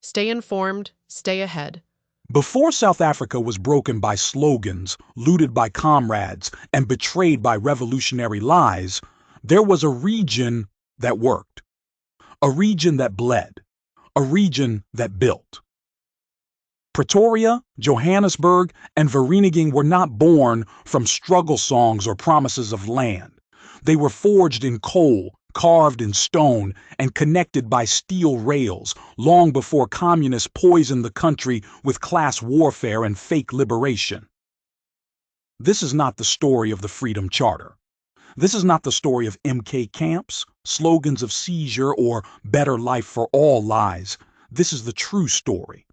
Stay informed, stay ahead. Before South Africa was broken by slogans, looted by comrades, and betrayed by revolutionary lies, there was a region that worked, a region that bled, a region that built. Pretoria, Johannesburg, and Vereeniging were not born from struggle songs or promises of land. They were forged in coal, carved in stone, and connected by steel rails long before communists poisoned the country with class warfare and fake liberation. This is not the story of the Freedom Charter. This is not the story of MK camps, slogans of seizure, or better life for all lies. This is the true story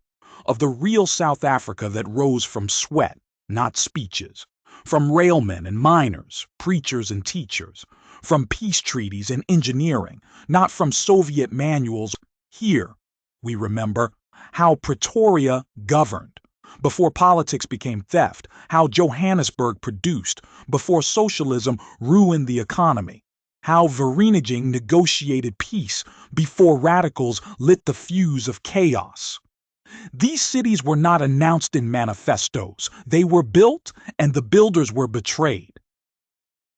of the real South Africa that rose from sweat, not speeches, from railmen and miners, preachers and teachers, from peace treaties and engineering, not from Soviet manuals. Here, we remember how Pretoria governed, before politics became theft, how Johannesburg produced, before socialism ruined the economy, how Vereeniging negotiated peace before radicals lit the fuse of chaos. These cities were not announced in manifestos. They were built, and the builders were betrayed.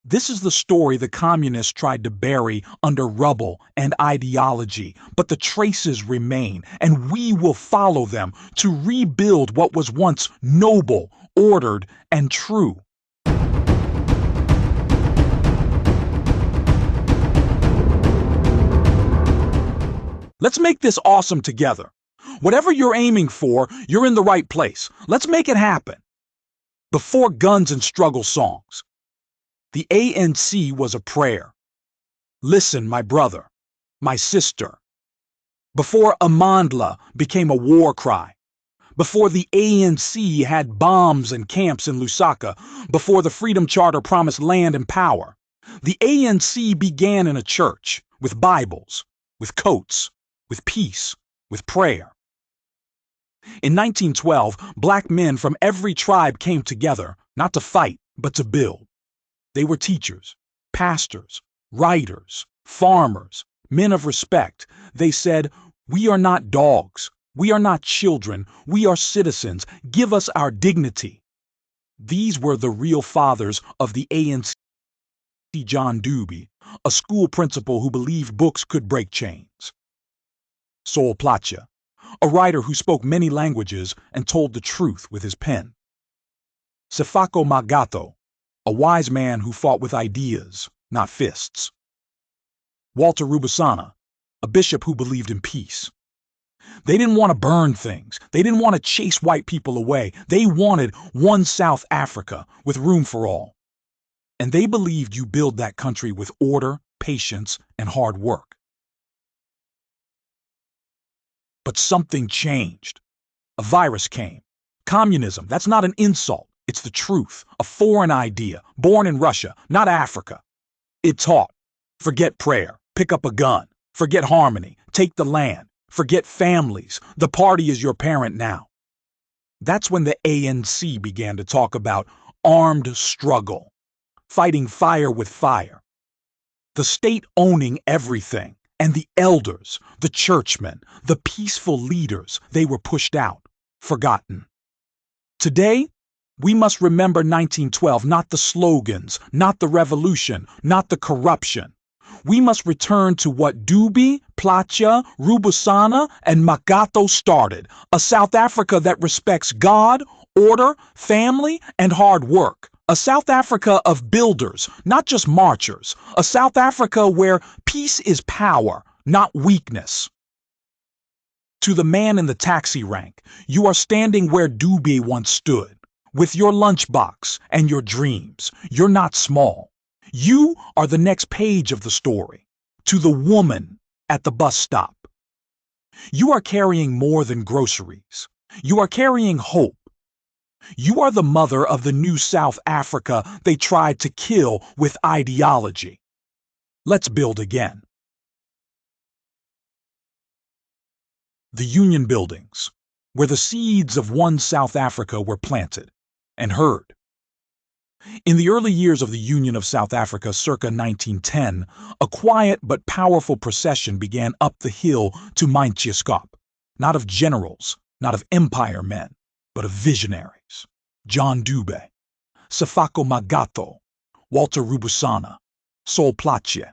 This is the story the communists tried to bury under rubble and ideology, but the traces remain, and we will follow them to rebuild what was once noble, ordered, and true. Let's make this awesome together. Whatever you're aiming for, you're in the right place. Let's make it happen. Before guns and struggle songs, the ANC was a prayer. Listen, my brother, my sister. Before Amandla became a war cry. Before the ANC had bombs and camps in Lusaka. Before the Freedom Charter promised land and power. The ANC began in a church, with Bibles, with coats, with peace, with prayer. In 1912, black men from every tribe came together, not to fight, but to build. They were teachers, pastors, writers, farmers, men of respect. They said, "We are not dogs. We are not children. We are citizens. Give us our dignity." These were the real fathers of the ANC. John Dewey, a school principal who believed books could break chains. Sol Plaatje, a writer who spoke many languages and told the truth with his pen. Sefako Magato, a wise man who fought with ideas, not fists. Walter Rubusana, a bishop who believed in peace. They didn't want to burn things. They didn't want to chase white people away. They wanted one South Africa with room for all. And they believed you build that country with order, patience, and hard work. But something changed. A virus came. Communism, that's not an insult. It's the truth. A foreign idea, born in Russia, not Africa. It taught, forget prayer, pick up a gun. Forget harmony, take the land. Forget families. The party is your parent now. That's when the ANC began to talk about armed struggle, fighting fire with fire. The state owning everything. And the elders, the churchmen, the peaceful leaders, they were pushed out, forgotten. Today, we must remember 1912, not the slogans, not the revolution, not the corruption. We must return to what Dewey, Plaatje, Rubusana, and Magato started, a South Africa that respects God, order, family, and hard work. A South Africa of builders, not just marchers. A South Africa where peace is power, not weakness. To the man in the taxi rank, you are standing where Dewey once stood, with your lunchbox and your dreams. You're not small. You are the next page of the story. To the woman at the bus stop, you are carrying more than groceries. You are carrying hope. You are the mother of the new South Africa they tried to kill with ideology. Let's build again. The Union Buildings, where the seeds of one South Africa were planted and heard. In the early years of the Union of South Africa, circa 1910, a quiet but powerful procession began up the hill to Maintjieskop. not of generals, not of empire men, but of visionaries. John Dube, Sefako Magato, Walter Rubusana, Sol Plaatje.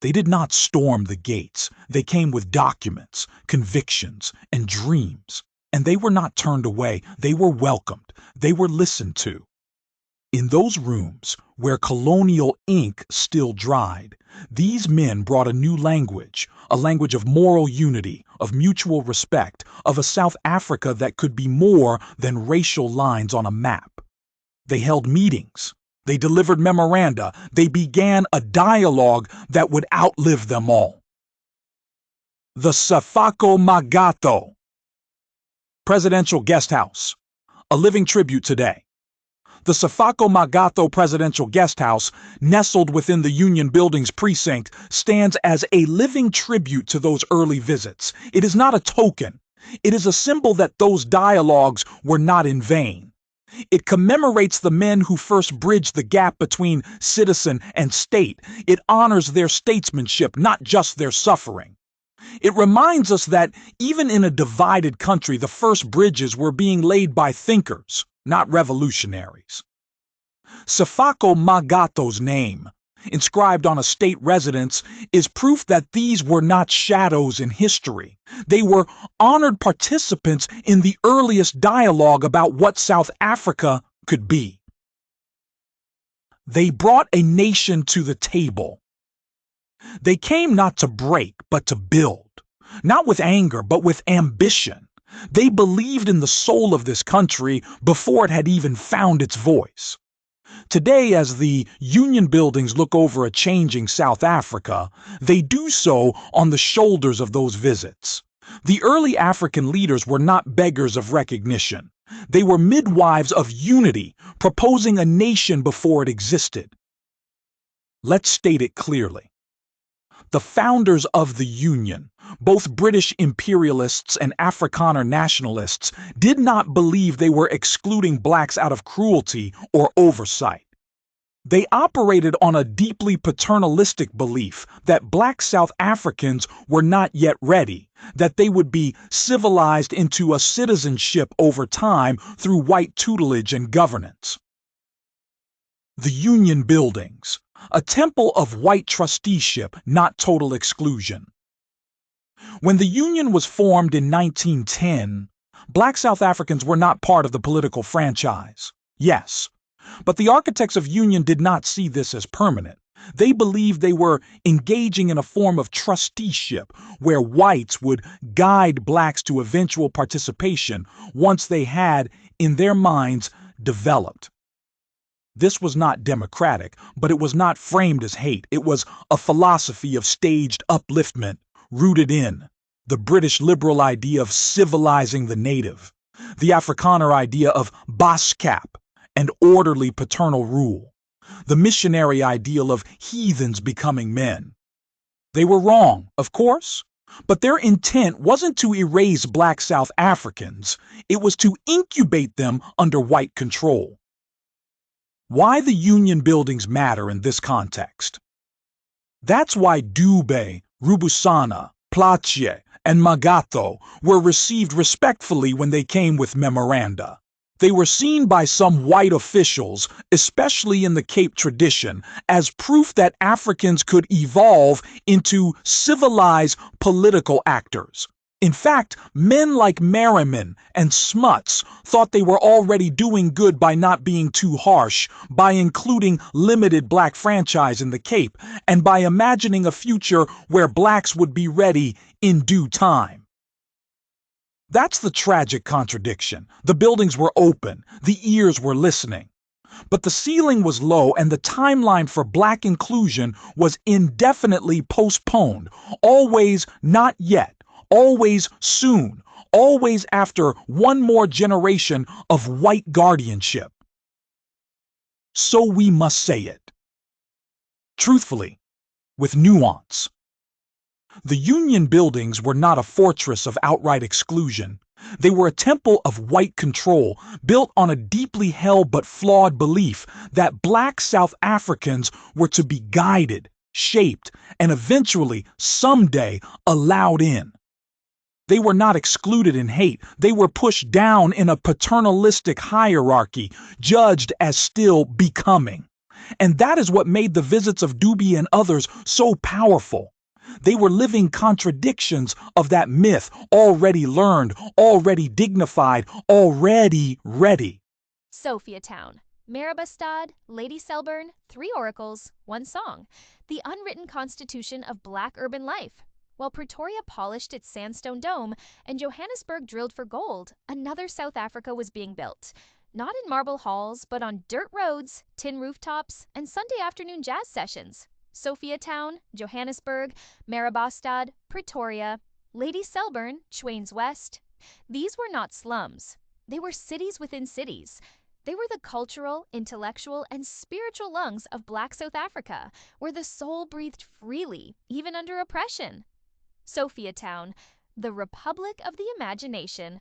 They did not storm the gates. They came with documents, convictions, and dreams. And they were not turned away. They were welcomed. They were listened to. In those rooms where colonial ink still dried, these men brought a new language, a language of moral unity, of mutual respect, of a South Africa that could be more than racial lines on a map. They held meetings. They delivered memoranda. They began a dialogue that would outlive them all. The Sefako Magato Presidential Guest House, a living tribute today. The Sefako Magato Presidential Guest House, nestled within the Union Building's precinct, stands as a living tribute to those early visits. It is not a token. It is a symbol that those dialogues were not in vain. It commemorates the men who first bridged the gap between citizen and state. It honors their statesmanship, not just their suffering. It reminds us that even in a divided country, the first bridges were being laid by thinkers, not revolutionaries. Sefako Magato's name, inscribed on a state residence, is proof that these were not shadows in history. They were honored participants in the earliest dialogue about what South Africa could be. They brought a nation to the table. They came not to break, but to build. Not with anger, but with ambition. They believed in the soul of this country before it had even found its voice. Today, as the Union Buildings look over a changing South Africa, they do so on the shoulders of those visits. The early African leaders were not beggars of recognition. They were midwives of unity, proposing a nation before it existed. Let's state it clearly. The founders of the Union, both British imperialists and Afrikaner nationalists, did not believe they were excluding blacks out of cruelty or oversight. They operated on a deeply paternalistic belief that black South Africans were not yet ready, that they would be civilized into a citizenship over time through white tutelage and governance. The Union Buildings, a temple of white trusteeship, not total exclusion. When the Union was formed in 1910, black South Africans were not part of the political franchise. Yes, but the architects of Union did not see this as permanent. They believed they were engaging in a form of trusteeship where whites would guide blacks to eventual participation once they had, in their minds, developed. This was not democratic, but it was not framed as hate. It was a philosophy of staged upliftment rooted in the British liberal idea of civilizing the native, the Afrikaner idea of Baaskap and orderly paternal rule, the missionary ideal of heathens becoming men. They were wrong, of course, but their intent wasn't to erase black South Africans. It was to incubate them under white control. Why the Union Buildings matter in this context. That's why Dube, Rubusana, Plaatje, and Magato were received respectfully when they came with memoranda. They were seen by some white officials, especially in the Cape tradition, as proof that Africans could evolve into civilized political actors. In fact, men like Merriman and Smuts thought they were already doing good by not being too harsh, by including limited black franchise in the Cape, and by imagining a future where blacks would be ready in due time. That's the tragic contradiction. The buildings were open, the ears were listening. But the ceiling was low and the timeline for black inclusion was indefinitely postponed, always not yet. Always soon, always after one more generation of white guardianship. So we must say it. Truthfully, with nuance. The Union Buildings were not a fortress of outright exclusion. They were a temple of white control, built on a deeply held but flawed belief that black South Africans were to be guided, shaped, and eventually, someday, allowed in. They were not excluded in hate. They were pushed down in a paternalistic hierarchy, judged as still becoming. And that is what made the visits of Doobie and others so powerful. They were living contradictions of that myth, already learned, already dignified, already ready. Sophiatown. Marabastad, Lady Selburne, 3 oracles, 1 song. The unwritten constitution of black urban life. While Pretoria polished its sandstone dome and Johannesburg drilled for gold, another South Africa was being built. Not in marble halls, but on dirt roads, tin rooftops, and Sunday afternoon jazz sessions. Sophiatown, Johannesburg, Marabastad, Pretoria, Lady Selburne, Chwains West. These were not slums. They were cities within cities. They were the cultural, intellectual, and spiritual lungs of Black South Africa, where the soul breathed freely, even under oppression. Sophiatown, the Republic of the Imagination.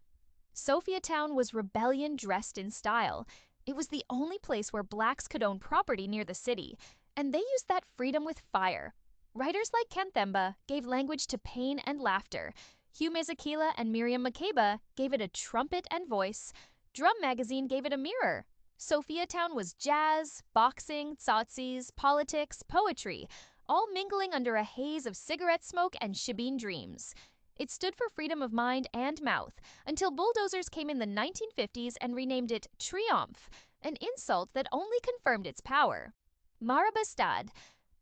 Sophiatown was rebellion dressed in style. It was the only place where blacks could own property near the city, and they used that freedom with fire. Writers like Ken Themba gave language to pain and laughter. Hugh Masekela and Miriam Makeba gave it a trumpet and voice. Drum Magazine gave it a mirror. Sophiatown was jazz, boxing, tsotsis, politics, poetry, all mingling under a haze of cigarette smoke and shebeen dreams. It stood for freedom of mind and mouth until bulldozers came in the 1950s and renamed it Triumph, an insult that only confirmed its power. Marabastad,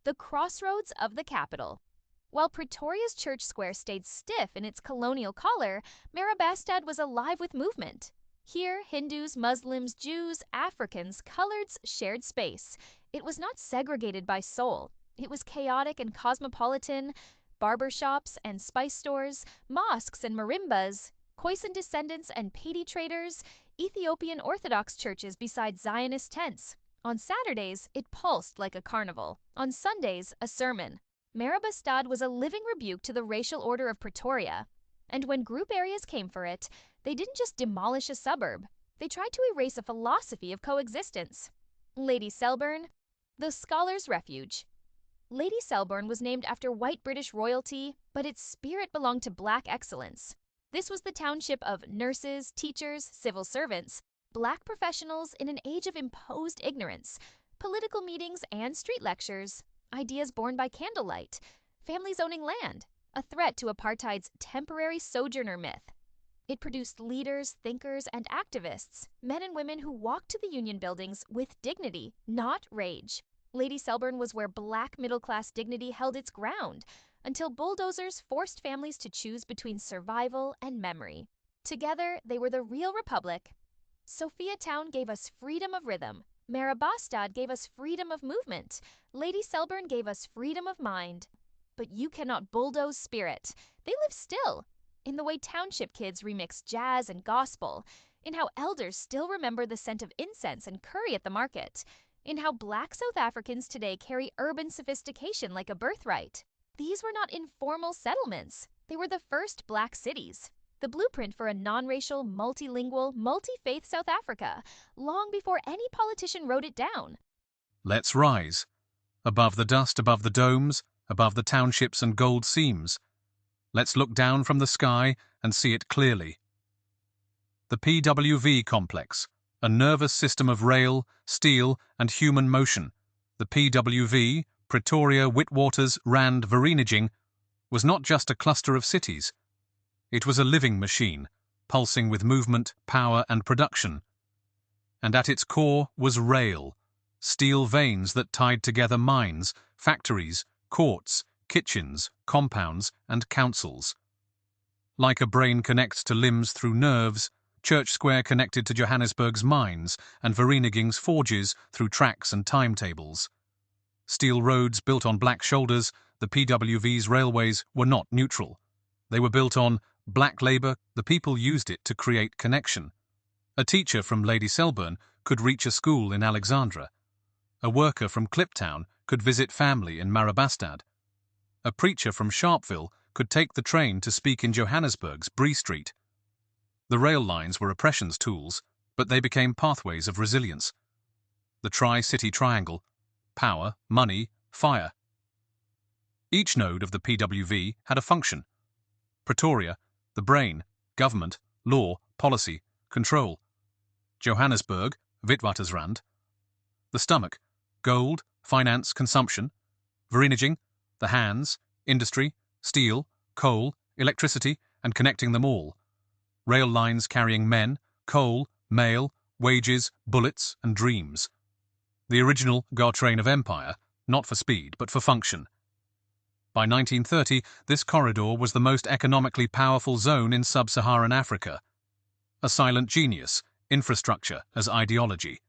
the crossroads of the capital. While Pretoria's church square stayed stiff in its colonial color, Marabastad was alive with movement. Here, Hindus, Muslims, Jews, Africans, coloreds shared space. It was not segregated by soul. It was chaotic and cosmopolitan. Barber shops and spice stores, mosques and marimbas, Khoisan descendants and Pedi traders, Ethiopian Orthodox churches beside Zionist tents. On Saturdays, it pulsed like a carnival. On Sundays, a sermon. Marabastad was a living rebuke to the racial order of Pretoria. And when group areas came for it, they didn't just demolish a suburb. They tried to erase a philosophy of coexistence. Lady Selburne, the Scholar's Refuge. Lady Selburne was named after white British royalty, but its spirit belonged to black excellence. This was the township of nurses, teachers, civil servants, black professionals in an age of imposed ignorance, political meetings and street lectures, ideas born by candlelight, families owning land, a threat to apartheid's temporary sojourner myth. It produced leaders, thinkers, and activists, men and women who walked to the union buildings with dignity, not rage. Lady Selburne was where black middle-class dignity held its ground, until bulldozers forced families to choose between survival and memory. Together, they were the real republic. Sophiatown gave us freedom of rhythm. Marabastad gave us freedom of movement. Lady Selburne gave us freedom of mind. But you cannot bulldoze spirit. They live still. In the way township kids remix jazz and gospel. In how elders still remember the scent of incense and curry at the market. In how black South Africans today carry urban sophistication like a birthright. These were not informal settlements. They were the first black cities. The blueprint for a non-racial, multilingual, multi-faith South Africa, long before any politician wrote it down. Let's rise. Above the dust, above the domes, above the townships and gold seams. Let's look down from the sky and see it clearly. The PWV complex, a nervous system of rail, steel, and human motion. The PWV, Pretoria, Witwaters, Rand, Vereeniging, was not just a cluster of cities. It was a living machine, pulsing with movement, power, and production. And at its core was rail, steel veins that tied together mines, factories, courts, kitchens, compounds, and councils. Like a brain connects to limbs through nerves, Church Square connected to Johannesburg's mines and Vereeniging's forges through tracks and timetables. Steel roads built on black shoulders, the PWV's railways were not neutral. They were built on black labour. The people used it to create connection. A teacher from Lady Selburne could reach a school in Alexandra. A worker from Kliptown could visit family in Marabastad. A preacher from Sharpeville could take the train to speak in Johannesburg's Bree Street. The rail lines were oppression's tools, but they became pathways of resilience. The Tri-City Triangle: power, money, fire. Each node of the PWV had a function. Pretoria, The brain, government, law, policy, control. Johannesburg, Witwatersrand. The stomach, gold, finance, consumption. Vereeniging, the hands, industry, steel, coal, electricity, and connecting them all. Rail lines carrying men, coal, mail, wages, bullets, and dreams. The original Gautrain of empire, not for speed, but for function. By 1930, this corridor was the most economically powerful zone in sub-Saharan Africa. A silent genius, infrastructure as ideology.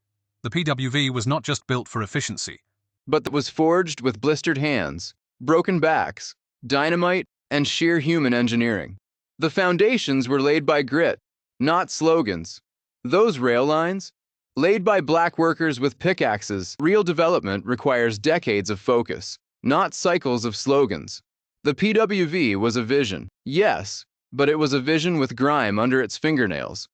The PWV was not just built for efficiency, but that was forged with blistered hands, broken backs, dynamite, and sheer human engineering. The foundations were laid by grit, not slogans. Those rail lines, laid by black workers with pickaxes. Real development requires decades of focus, not cycles of slogans. The PWV was a vision, yes, but it was a vision with grime under its fingernails.